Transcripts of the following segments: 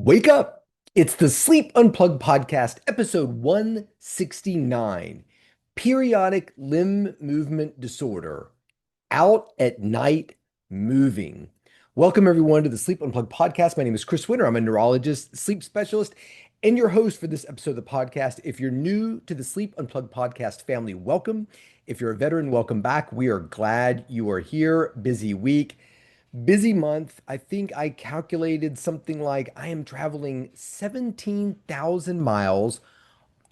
Wake up! It's the Sleep Unplugged podcast, episode 169, Periodic Limb Movement Disorder, Out at Night Moving. Welcome, everyone, to the Sleep Unplugged podcast. My name is Chris Winter. I'm a neurologist, sleep specialist, and your host for this episode of the podcast. If you're new to the Sleep Unplugged podcast family, welcome. If you're a veteran, welcome back. We are glad you are here. Busy week. Busy month. I think I calculated something like I am traveling 17,000 miles,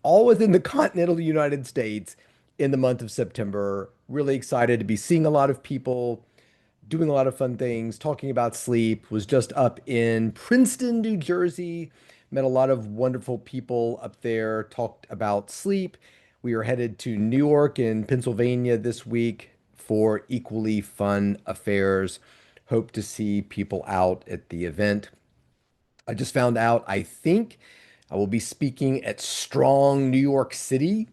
all within the continental United States in the month of September. Really excited to be seeing a lot of people, doing a lot of fun things, talking about sleep. Was just up in Princeton, New Jersey. Met a lot of wonderful people up there, talked about sleep. We are headed to New York and Pennsylvania this week for equally fun affairs. Hope to see people out at the event. I just found out, I think I will be speaking at Strong New York City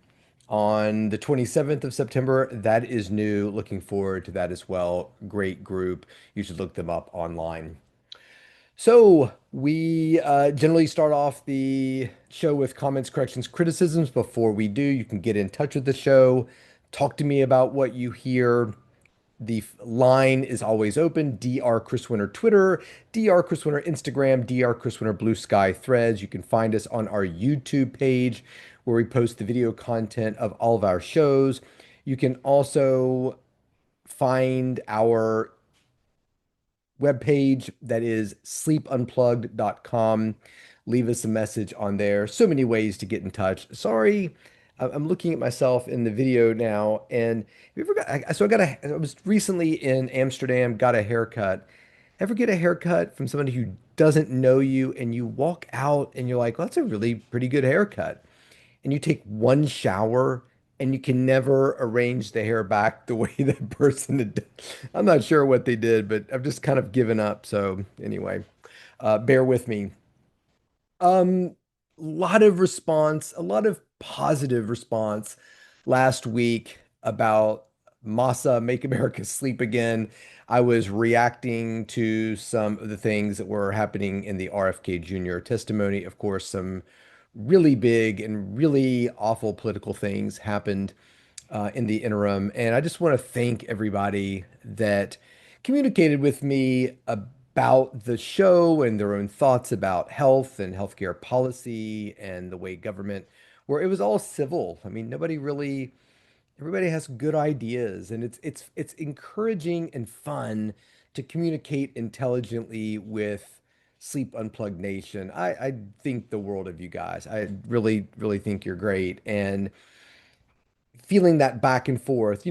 on the 27th of September. That is new. Looking forward to that as well. Great group. You should look them up online. So, we generally start off the show with comments, corrections, criticisms. Before we do, you can get in touch with the show. Talk to me about what you hear. The line is always open. Dr. Chris Winter Twitter, Dr. Chris Winter Instagram, Dr. Chris Winter Bluesky Threads. You can find us on our YouTube page where we post the video content of all of our shows. You can also find our webpage that is sleepunplugged.com. Leave us a message on there. So many ways to get in touch. Sorry, I'm looking at myself in the video now, and have you ever got, so I was recently in Amsterdam, got a haircut. Ever get a haircut from somebody who doesn't know you and you walk out and you're like, well, that's a really pretty good haircut. And you take one shower and you can never arrange the hair back the way that person had done. I'm not sure what they did, but I've just kind of given up. So anyway, bear with me. Um, lot of response, a lot of positive response last week about Massa, Make America Sleep Again. I was reacting to some of the things that were happening in the RFK Jr. testimony. Of course, some really big and really awful political things happened in the interim. And I just want to thank everybody that communicated with me about the show and their own thoughts about health and healthcare policy and the way government, where it was all civil. I mean, nobody really, everybody has good ideas, and it's encouraging and fun to communicate intelligently with Sleep Unplugged Nation. I think the world of you guys. I really, really think you're great. And feeling that back and forth.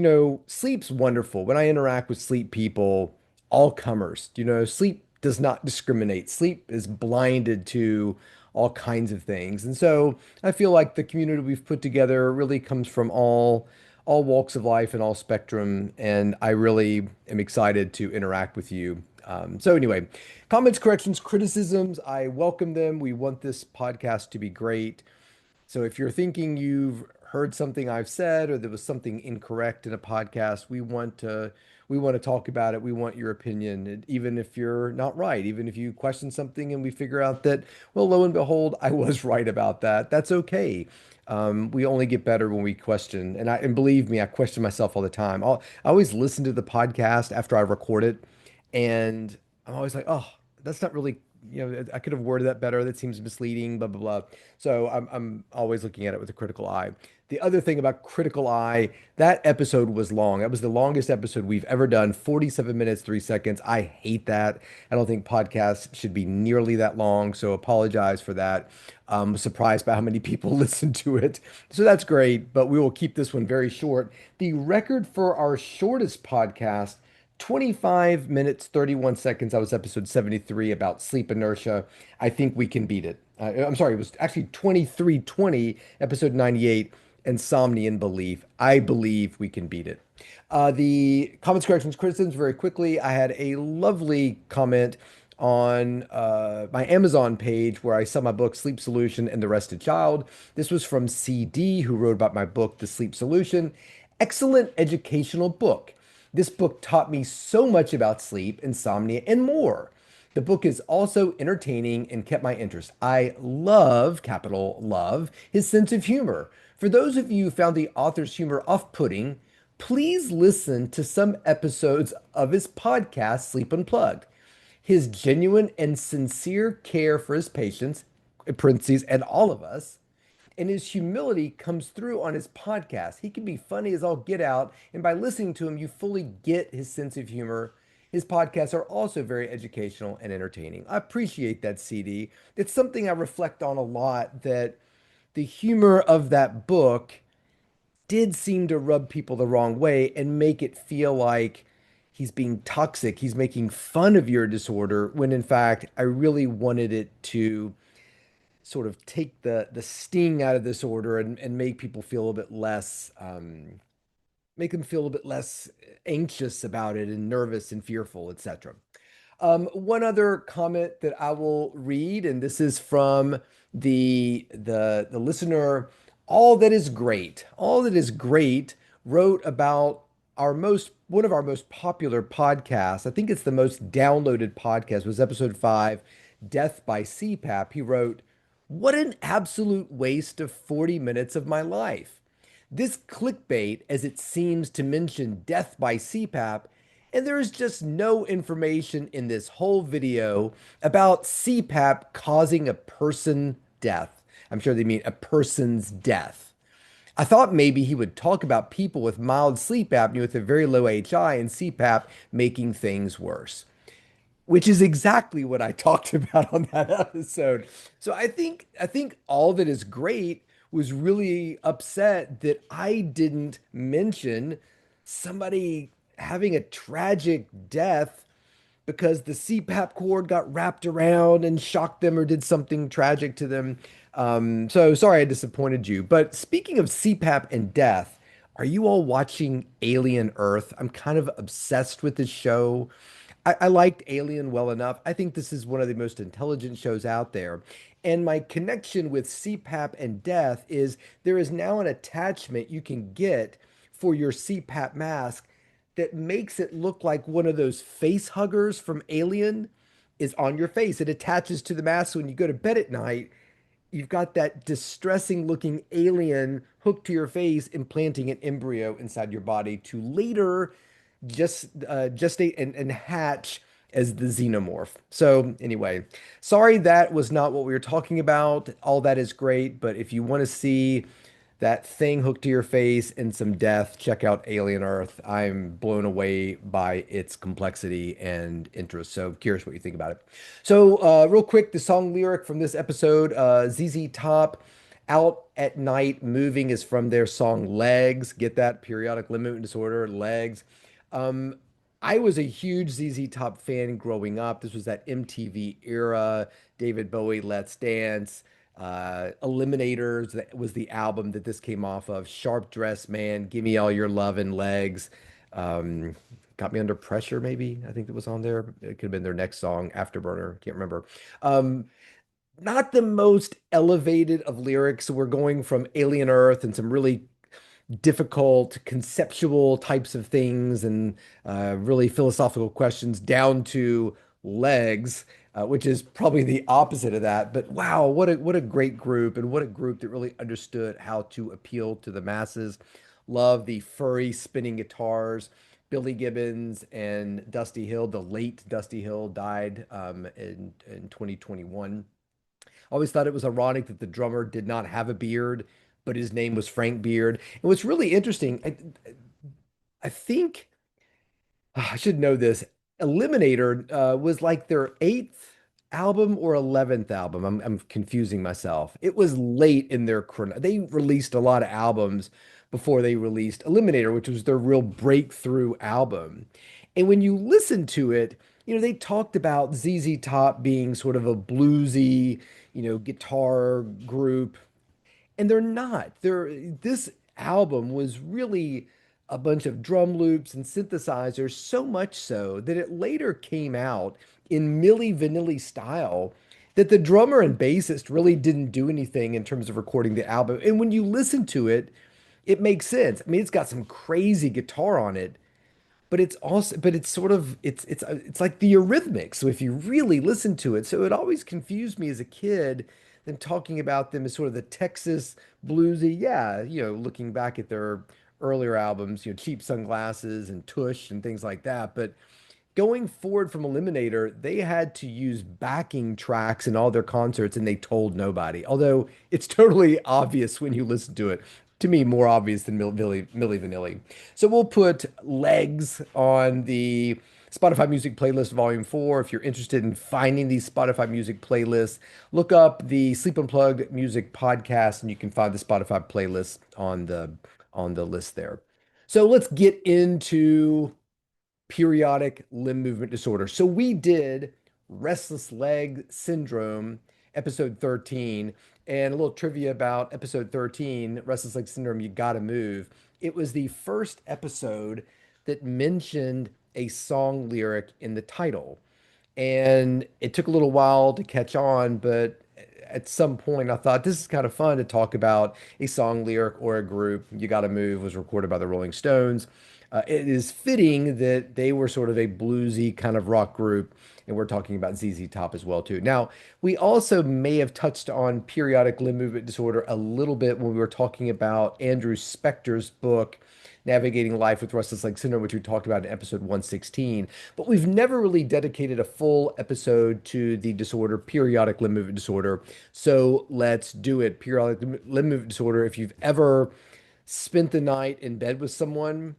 Sleep's wonderful. When I interact with sleep people, all comers, sleep does not discriminate. Sleep is blinded to all kinds of things. And so I feel like the community we've put together really comes from all walks of life and all spectrum. And I really am excited to interact with you. So anyway, comments, corrections, criticisms, I welcome them. We want this podcast to be great. So if you're thinking you've heard something I've said or there was something incorrect in a podcast, we want to talk about it. We want your opinion, and even if you're not right, even if you question something and we figure out that, well, lo and behold, I was right about that. That's okay. We only get better when we question, and believe me, I question myself all the time. I always listen to the podcast after I record it, and I'm always like, oh, that's not really, I could have worded that better. That seems misleading, blah, blah, blah. So I'm always looking at it with a critical eye. The other thing about critical eye, that episode was long. That was the longest episode we've ever done, 47 minutes, 3 seconds. I hate that. I don't think podcasts should be nearly that long. So apologize for that. Was surprised by how many people listened to it. So that's great, but we will keep this one very short. The record for our shortest podcast, 25 minutes, 31 seconds. That was episode 73 about sleep inertia. I think we can beat it. I'm sorry, it was actually 23:20, episode 98, insomnia and belief. I believe we can beat it. The comments, corrections, criticisms, very quickly. I had a lovely comment on my Amazon page where I sell my book, Sleep Solution and the Rested Child. This was from CD, who wrote about my book, The Sleep Solution. Excellent educational book. This book taught me so much about sleep, insomnia, and more. The book is also entertaining and kept my interest. I love, capital love, his sense of humor. For those of you who found the author's humor off-putting, please listen to some episodes of his podcast, Sleep Unplugged. His genuine and sincere care for his patients, in parentheses, and all of us, and his humility comes through on his podcast. He can be funny as all get out, and by listening to him, you fully get his sense of humor. His podcasts are also very educational and entertaining. I appreciate that, CD. It's something I reflect on a lot, that the humor of that book did seem to rub people the wrong way and make it feel like he's being toxic. He's making fun of your disorder, when in fact, I really wanted it to sort of take the sting out of this order and make people feel a little bit less make them feel a little bit less anxious about it and nervous and fearful, etc. One other comment that I will read, and this is from the listener. All that is great. All that is great wrote about our most one of our most popular podcasts. I think it's the most downloaded podcast, was episode 5, Death by CPAP. He wrote, "What an absolute waste of 40 minutes of my life. This clickbait, as it seems to mention death by CPAP, and there is just no information in this whole video about CPAP causing a person death." I'm sure they mean a person's death. I thought maybe he would talk about people with mild sleep apnea with a very low HI and CPAP making things worse, which is exactly what I talked about on that episode. So I think all that is great was really upset that I didn't mention somebody having a tragic death because the CPAP cord got wrapped around and shocked them or did something tragic to them. So sorry I disappointed you. But speaking of CPAP and death, are you all watching Alien Earth? I'm kind of obsessed with this show. I liked Alien well enough. I think this is one of the most intelligent shows out there. And my connection with CPAP and death is there is now an attachment you can get for your CPAP mask that makes it look like one of those face huggers from Alien is on your face. It attaches to the mask. So when you go to bed at night, you've got that distressing looking alien hooked to your face, implanting an embryo inside your body to later gestate and hatch as the xenomorph. So anyway, sorry that was not what we were talking about. All that is great, but if you want to see that thing hooked to your face and some death, check out Alien Earth. I'm blown away by its complexity and interest. So curious what you think about it. So real quick, the song lyric from this episode, ZZ Top, "Out at Night Moving" is from their song Legs. Get that? Periodic limb movement disorder, Legs. Um, I was a huge ZZ Top fan growing up. This was that MTV era, David Bowie, Let's Dance. Eliminators, that was the album that this came off of. Sharp Dressed Man, Give Me All Your Love and Legs. Um, Got Me Under Pressure, maybe. I think that was on there. It could have been their next song, Afterburner. Can't remember. Um, Not the most elevated of lyrics. So we're going from Alien Earth and some really difficult conceptual types of things and really philosophical questions down to Legs, which is probably the opposite of that. But wow, what a great group, and what a group that really understood how to appeal to the masses. Love the furry spinning guitars. Billy Gibbons and Dusty Hill, the late Dusty Hill, died in 2021. Always thought it was ironic that the drummer did not have a beard, but his name was Frank Beard. And what's really interesting, I think I should know this. Eliminator was like their eighth album or 11th album. I'm confusing myself. It was late in their chrono. They released a lot of albums before they released Eliminator, which was their real breakthrough album. And when you listen to it, they talked about ZZ Top being sort of a bluesy, guitar group, and they're not. This album was really a bunch of drum loops and synthesizers, so much so that it later came out in Milli Vanilli style, that the drummer and bassist really didn't do anything in terms of recording the album. And when you listen to it, it makes sense. I mean, it's got some crazy guitar on it, but it's also, but it's sort of, it's like the Eurythmics. So if you really listen to it, so it always confused me as a kid, them talking about them as sort of the Texas bluesy. Yeah, looking back at their earlier albums, Cheap Sunglasses and Tush and things like that. But going forward from Eliminator, they had to use backing tracks in all their concerts and they told nobody. Although it's totally obvious when you listen to it. To me, more obvious than Milli Vanilli. So we'll put Legs on the Spotify Music Playlist Volume 4. If you're interested in finding these Spotify Music playlists, look up the Sleep Unplugged Music Podcast and you can find the Spotify playlist on the list there. So let's get into periodic limb movement disorder. So we did Restless Leg Syndrome, episode 13, and a little trivia about episode 13, Restless Leg Syndrome, You Gotta Move. It was the first episode that mentioned a song lyric in the title. And it took a little while to catch on, but at some point I thought this is kind of fun to talk about a song lyric or a group. You Gotta Move was recorded by the Rolling Stones. It is fitting that they were sort of a bluesy kind of rock group, and we're talking about ZZ Top as well too. Now, we also may have touched on periodic limb movement disorder a little bit when we were talking about Andrew Spector's book, Navigating Life with Restless Leg Syndrome, which we talked about in episode 116. But we've never really dedicated a full episode to the disorder, periodic limb movement disorder. So let's do it. Periodic limb movement disorder. If you've ever spent the night in bed with someone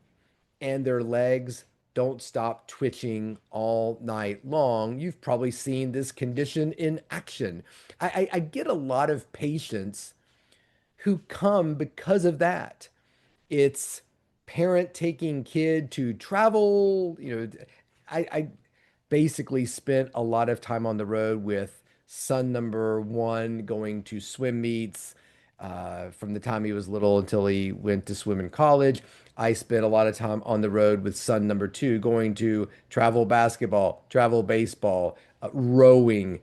and their legs don't stop twitching all night long, you've probably seen this condition in action. I get a lot of patients who come because of that. It's parent taking kid to travel. I basically spent a lot of time on the road with son number one going to swim meets from the time he was little until he went to swim in college. I spent a lot of time on the road with son number two going to travel basketball, travel baseball, rowing.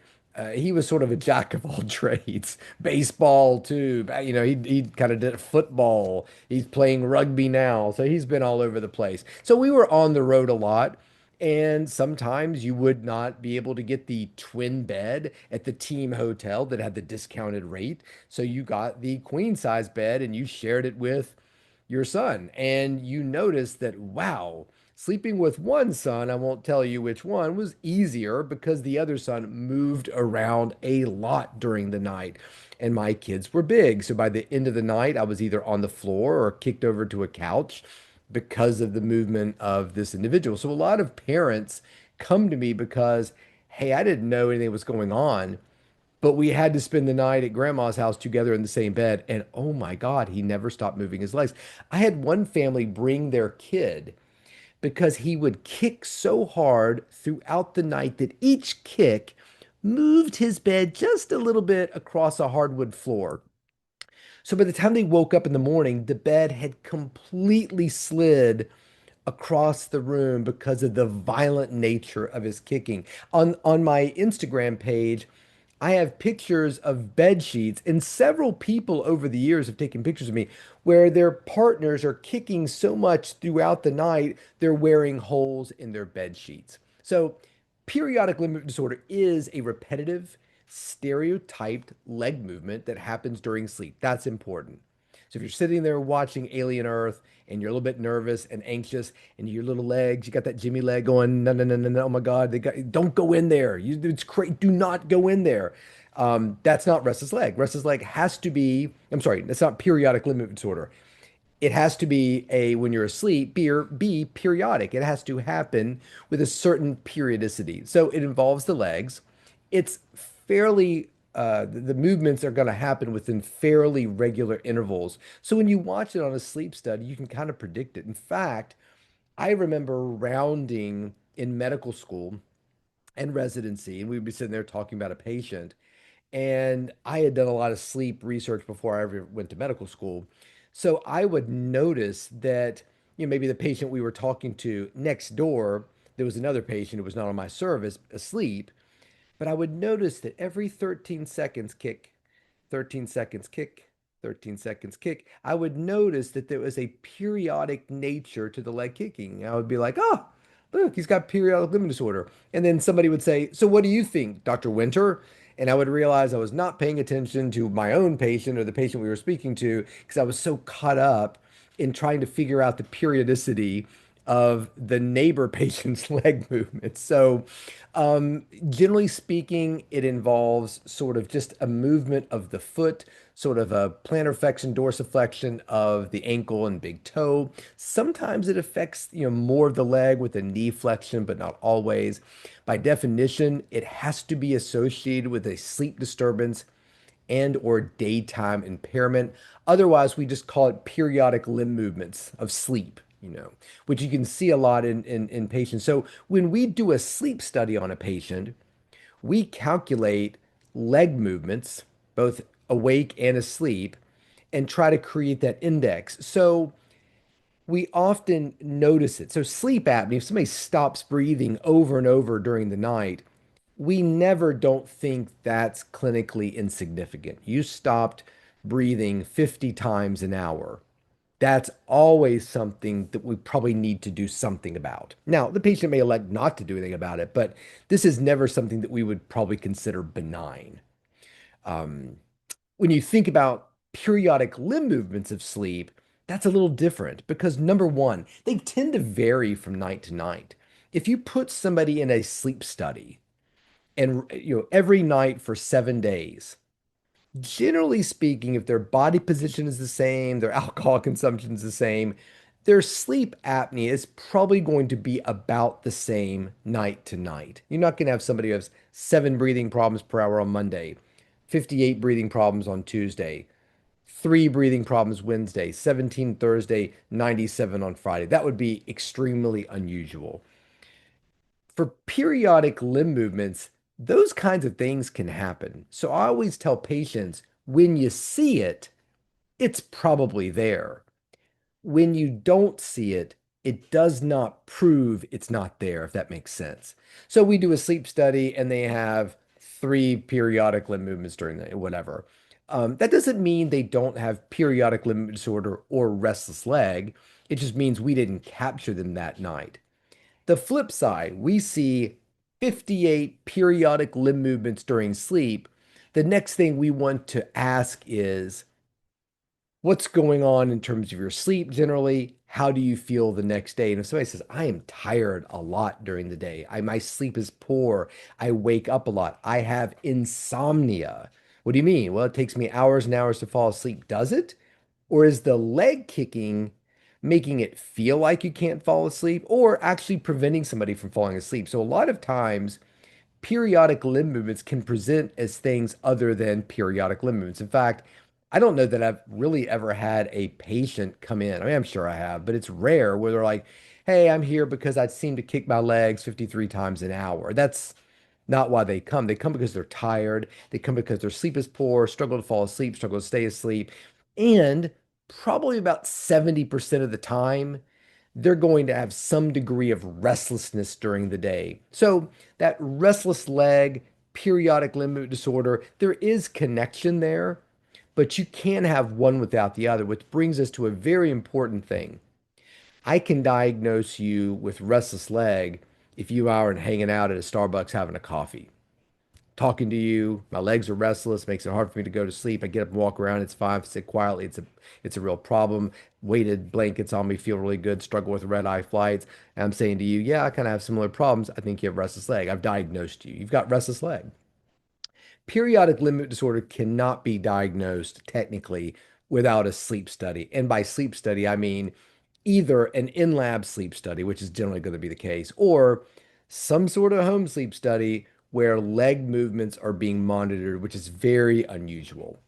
He was sort of a jack of all trades. Baseball too. He kind of did football. He's playing rugby now, so he's been all over the place. So we were on the road a lot. And sometimes you would not be able to get the twin bed at the team hotel that had the discounted rate. So you got the queen size bed and you shared it with your son. And you noticed that, wow, sleeping with one son, I won't tell you which one, was easier because the other son moved around a lot during the night. And my kids were big. So by the end of the night, I was either on the floor or kicked over to a couch because of the movement of this individual. So a lot of parents come to me because, hey, I didn't know anything was going on, but we had to spend the night at grandma's house together in the same bed. And oh my God, he never stopped moving his legs. I had one family bring their kid because he would kick so hard throughout the night that each kick moved his bed just a little bit across a hardwood floor. So by the time they woke up in the morning, the bed had completely slid across the room because of the violent nature of his kicking. On my Instagram page, I have pictures of bed sheets, and several people over the years have taken pictures of me where their partners are kicking so much throughout the night, they're wearing holes in their bed sheets. So, periodic limb movement disorder is a repetitive, stereotyped leg movement that happens during sleep. That's important. So if you're sitting there watching Alien Earth and you're a little bit nervous and anxious and your little legs, you got that Jimmy leg going, no, no, no, no, no, oh my God, don't go in there. It's crazy. Do not go in there. That's not restless leg. Restless leg has to be, I'm sorry, that's not periodic limb movement disorder. It has to be when you're asleep, be periodic. It has to happen with a certain periodicity. So it involves the legs. It's fairly, the movements are going to happen within fairly regular intervals. So when you watch it on a sleep study, you can kind of predict it. In fact, I remember rounding in medical school and residency, and we'd be sitting there talking about a patient. And I had done a lot of sleep research before I ever went to medical school. So I would notice that, maybe the patient we were talking to next door, there was another patient who was not on my service asleep, but I would notice that every 13 seconds kick, 13 seconds kick, 13 seconds kick, I would notice that there was a periodic nature to the leg kicking. I would be like, oh, look, he's got periodic limb disorder. And then somebody would say, so what do you think, Dr. Winter? And I would realize I was not paying attention to my own patient or the patient we were speaking to because I was so caught up in trying to figure out the periodicity of the neighbor patient's leg movements. So, generally speaking, it involves sort of just a movement of the foot, sort of a plantar flexion, dorsiflexion of the ankle and big toe. Sometimes it affects, more of the leg with a knee flexion, but not always. By definition, it has to be associated with a sleep disturbance and or daytime impairment. Otherwise, we just call it periodic limb movements of sleep, which you can see a lot in patients. So when we do a sleep study on a patient, we calculate leg movements, both awake and asleep, and try to create that index. So we often notice it. So sleep apnea, if somebody stops breathing over and over during the night, we never don't think that's clinically insignificant. You stopped breathing 50 times an hour. That's always something that we probably need to do something about. Now, the patient may elect not to do anything about it, but this is never something that we would probably consider benign. Um, when you think about periodic limb movements of sleep, that's a little different because number one, they tend to vary from night to night. If you put somebody in a sleep study and every night for 7 days, generally speaking, if their body position is the same, their alcohol consumption is the same, their sleep apnea is probably going to be about the same night to night. You're not going to have somebody who has 7 breathing problems per hour on Monday, 58 breathing problems on Tuesday, 3 breathing problems Wednesday, 17 Thursday, 97 on Friday. That would be extremely unusual. For periodic limb movements, those kinds of things can happen. So I always tell patients when you see it, it's probably there. When you don't see it, it does not prove it's not there, if that makes sense. So we do a sleep study and they have 3 periodic limb movements during the whatever. That doesn't mean they don't have periodic limb disorder or restless leg. It just means we didn't capture them that night. The flip side, we see 58 periodic limb movements during sleep. The next thing we want to ask is, what's going on in terms of your sleep generally? How do you feel the next day? And if somebody says, I am tired a lot during the day, my sleep is poor, I wake up a lot, I have insomnia. What do you mean? Well, it takes me hours and hours to fall asleep. Does it? Or is the leg kicking making it feel like you can't fall asleep or actually preventing somebody from falling asleep? So a lot of times, periodic limb movements can present as things other than periodic limb movements. In fact, I don't know that I've really ever had a patient come in. I mean, I'm sure I have, but it's rare where they're like, hey, I'm here because I seem to kick my legs 53 times an hour. That's not why they come. They come because they're tired. They come because their sleep is poor, struggle to fall asleep, struggle to stay asleep. And probably about 70% of the time, they're going to have some degree of restlessness during the day. So that restless leg, periodic limb movement disorder, there is connection there, but you can have one without the other, which brings us to a very important thing. I can diagnose you with restless leg if you aren't hanging out at a Starbucks having a coffee talking to you. My legs are restless, makes it hard for me to go to sleep. I get up and walk around, it's fine. Sit quietly, it's a real problem. Weighted blankets on me feel really good, struggle with red eye flights. And I'm saying to you, yeah, I kind of have similar problems. I think you have restless leg. I've diagnosed you. You've got restless leg. Periodic limb disorder cannot be diagnosed technically without a sleep study. And by sleep study, I mean either an in-lab sleep study, which is generally going to be the case, or some sort of home sleep study where leg movements are being monitored, which is very unusual.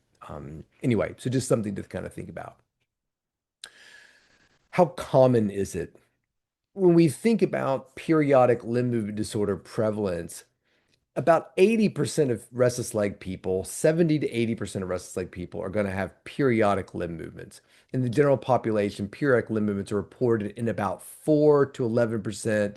Anyway, so just something to kind of think about. How common is it? When we think about periodic limb movement disorder prevalence, about 80% of restless leg people, 70 to 80% of restless leg people are going to have periodic limb movements. In the general population, periodic limb movements are reported in about 4 to 11%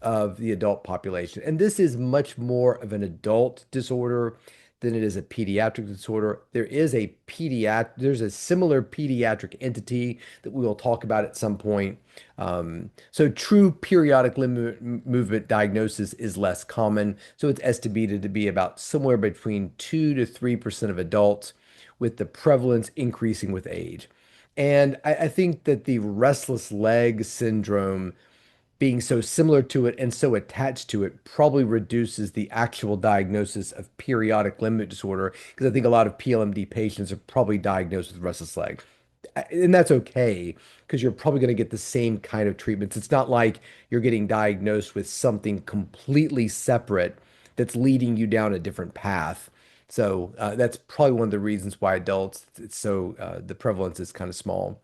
of the adult population. And this is much more of an adult disorder than it is a pediatric disorder. There's a similar pediatric entity that we will talk about at some point. So true periodic limb movement diagnosis is less common. So it's estimated to be about somewhere between 2 to 3% of adults, with the prevalence increasing with age. And I think that the restless leg syndrome being so similar to it and so attached to it probably reduces the actual diagnosis of periodic limb disorder, because I think a lot of PLMD patients are probably diagnosed with restless leg. And that's okay, because you're probably going to get the same kind of treatments. It's not like you're getting diagnosed with something completely separate that's leading you down a different path. So that's probably one of the reasons why adults, the prevalence is kind of small.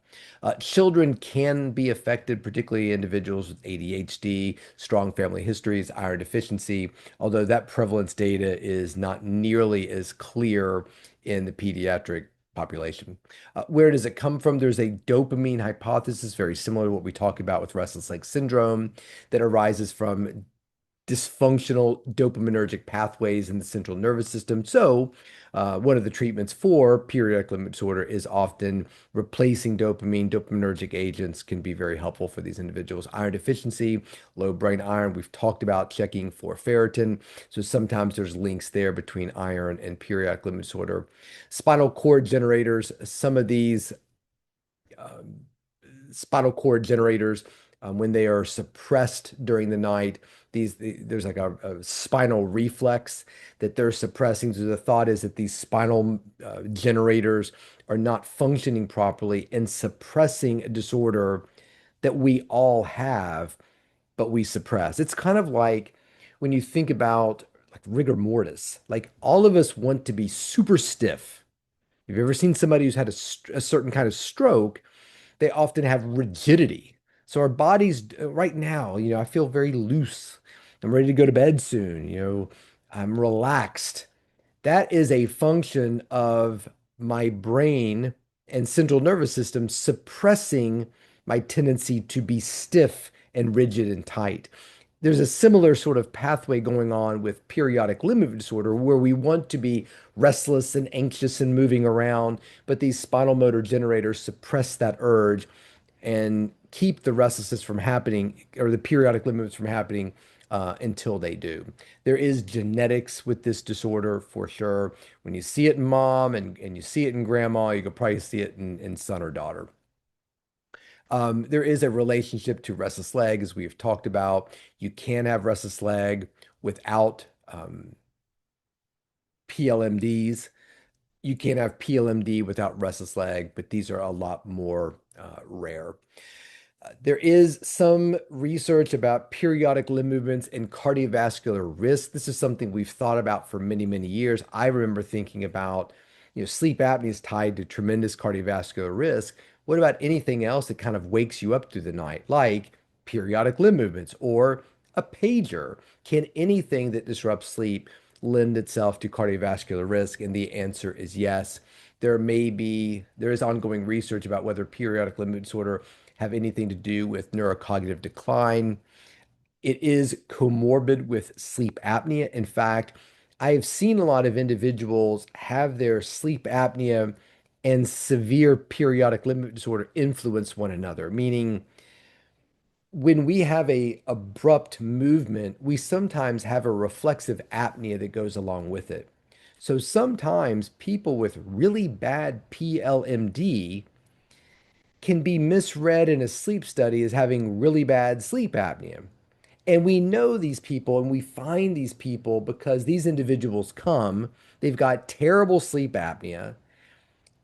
Children can be affected, particularly individuals with ADHD, strong family histories, iron deficiency, although that prevalence data is not nearly as clear in the pediatric population. Where does it come from? There's a dopamine hypothesis, very similar to what we talk about with restless leg syndrome, that arises from dysfunctional dopaminergic pathways in the central nervous system. So, one of the treatments for periodic limb disorder is often replacing dopamine. Dopaminergic agents can be very helpful for these individuals. Iron deficiency, low brain iron. We've talked about checking for ferritin. So sometimes there's links there between iron and periodic limb disorder. Spinal cord generators. Some of these um, spinal cord generators, when they are suppressed during the night, there's like a spinal reflex that they're suppressing. So the thought is that these spinal generators are not functioning properly and suppressing a disorder that we all have, but we suppress. It's kind of like when you think about like rigor mortis, like all of us want to be super stiff. Have you ever seen somebody who's had a certain kind of stroke? They often have rigidity. So our bodies right now, I feel very loose. I'm ready to go to bed soon. I'm relaxed. That is a function of my brain and central nervous system suppressing my tendency to be stiff and rigid and tight. There's a similar sort of pathway going on with periodic limb movement disorder, where we want to be restless and anxious and moving around, but these spinal motor generators suppress that urge and keep the restlessness from happening, or the periodic limb movements from happening, until they do. There is genetics with this disorder for sure. When you see it in mom and you see it in grandma, you could probably see it in son or daughter. There is a relationship to restless leg, as we've talked about. You can have restless leg without PLMDs. You can have PLMD without restless leg, but these are a lot more rare. There is some research about periodic limb movements and cardiovascular risk. This is something we've thought about for many, many years. I remember thinking about, sleep apnea is tied to tremendous cardiovascular risk. What about anything else that kind of wakes you up through the night, like periodic limb movements or a pager? Can anything that disrupts sleep lend itself to cardiovascular risk? And the answer is yes. There is ongoing research about whether periodic limb disorder have anything to do with neurocognitive decline. It is comorbid with sleep apnea. In fact, I have seen a lot of individuals have their sleep apnea and severe periodic limb disorder influence one another, meaning when we have a abrupt movement, we sometimes have a reflexive apnea that goes along with it. So sometimes people with really bad PLMD can be misread in a sleep study as having really bad sleep apnea. And we know these people and we find these people because these individuals come, they've got terrible sleep apnea,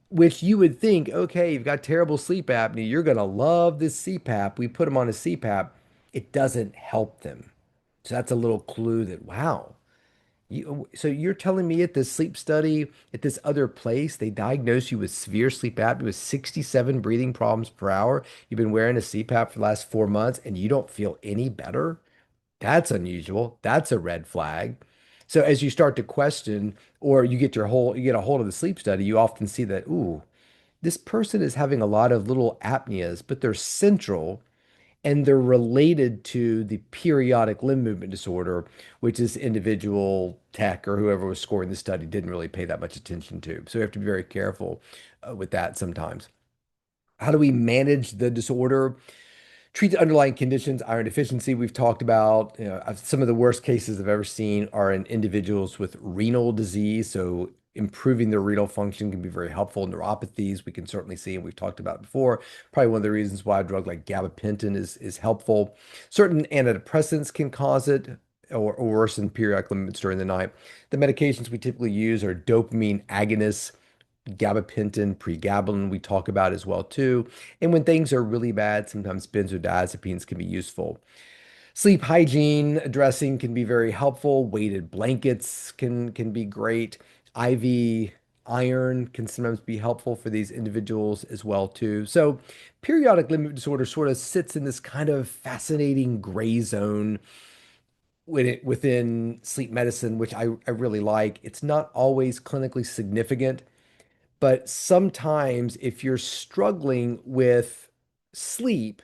which you would think, okay, you've got terrible sleep apnea, you're going to love this CPAP. We put them on a CPAP. It doesn't help them. So that's a little clue that, wow. So you're telling me at this sleep study at this other place, they diagnosed you with severe sleep apnea with 67 breathing problems per hour. You've been wearing a CPAP for the last 4 months and you don't feel any better? That's unusual. That's a red flag. So as you start to question, or you get a hold of the sleep study, you often see that, ooh, this person is having a lot of little apneas, but they're central and they're related to the periodic limb movement disorder, which this individual tech or whoever was scoring the study didn't really pay that much attention to. So we have to be very careful with that sometimes. How do we manage the disorder? Treat the underlying conditions. Iron deficiency, we've talked about. Some of the worst cases I've ever seen are in individuals with renal disease. So improving their renal function can be very helpful. Neuropathies, we can certainly see, and we've talked about before. Probably one of the reasons why a drug like gabapentin is helpful. Certain antidepressants can cause it or worsen periodic limits during the night. The medications we typically use are dopamine agonists, gabapentin, pregabalin we talk about as well too. And when things are really bad, sometimes benzodiazepines can be useful. Sleep hygiene dressing can be very helpful. Weighted blankets can be great. IV iron can sometimes be helpful for these individuals as well too. So periodic limb disorder sort of sits in this kind of fascinating gray zone within sleep medicine, which I really like. It's not always clinically significant, but sometimes if you're struggling with sleep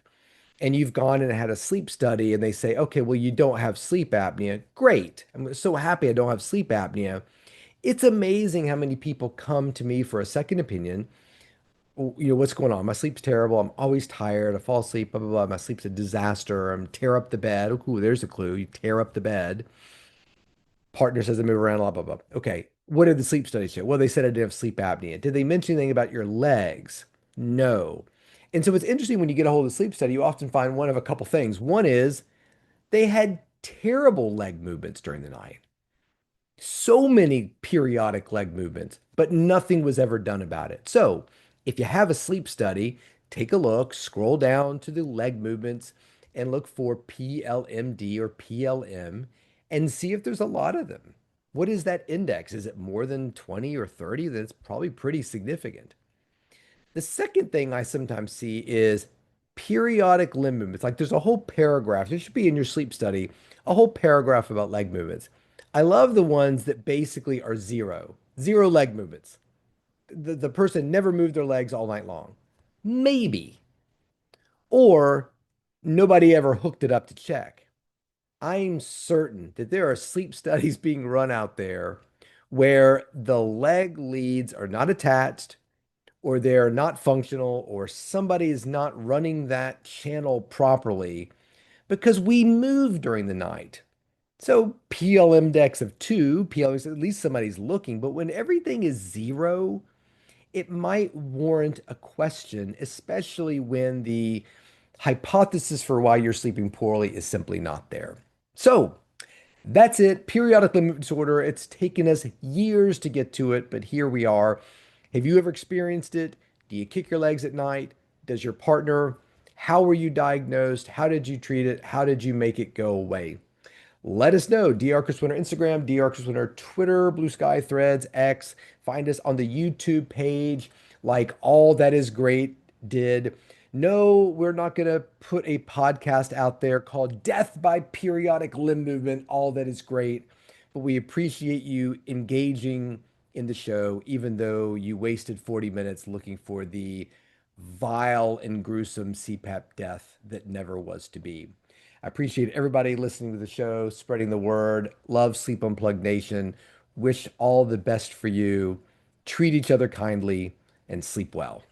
and you've gone and had a sleep study and they say, okay, well, you don't have sleep apnea. Great. I'm so happy I don't have sleep apnea. It's amazing how many people come to me for a second opinion. What's going on? My sleep's terrible. I'm always tired. I fall asleep, blah, blah, blah. My sleep's a disaster. I'm tear up the bed. Oh, cool. There's a clue. You tear up the bed. Partner says I move around, blah, blah, blah. Okay. What did the sleep study show? Well, they said I did have sleep apnea. Did they mention anything about your legs? No. And so it's interesting when you get a hold of the sleep study, you often find one of a couple things. One is they had terrible leg movements during the night. So many periodic leg movements, but nothing was ever done about it. So if you have a sleep study, take a look, scroll down to the leg movements and look for PLMD or PLM and see if there's a lot of them. What is that index? Is it more than 20 or 30? That's probably pretty significant. The second thing I sometimes see is periodic limb movements. Like there's a whole paragraph, it should be in your sleep study, a whole paragraph about leg movements. I love the ones that basically are zero leg movements. The person never moved their legs all night long. Maybe. Or nobody ever hooked it up to check. I'm certain that there are sleep studies being run out there where the leg leads are not attached, or they're not functional, or somebody is not running that channel properly because we move during the night. So PL index of 2, PL at least somebody's looking, but when everything is 0, it might warrant a question, especially when the hypothesis for why you're sleeping poorly is simply not there. So that's it. Periodic limb disorder. It's taken us years to get to it, but here we are. Have you ever experienced it? Do you kick your legs at night? Does your partner? How were you diagnosed? How did you treat it? How did you make it go away? Let us know. DR Chris Winter Instagram, DR Chris Winter Twitter, Bluesky, Threads, X. Find us on the YouTube page like All That Is Great did. No, we're not going to put a podcast out there called Death by Periodic Limb Movement, All That Is Great. But we appreciate you engaging in the show, even though you wasted 40 minutes looking for the vile and gruesome CPAP death that never was to be. I appreciate everybody listening to the show, spreading the word. Love Sleep Unplugged Nation. Wish all the best for you. Treat each other kindly and sleep well.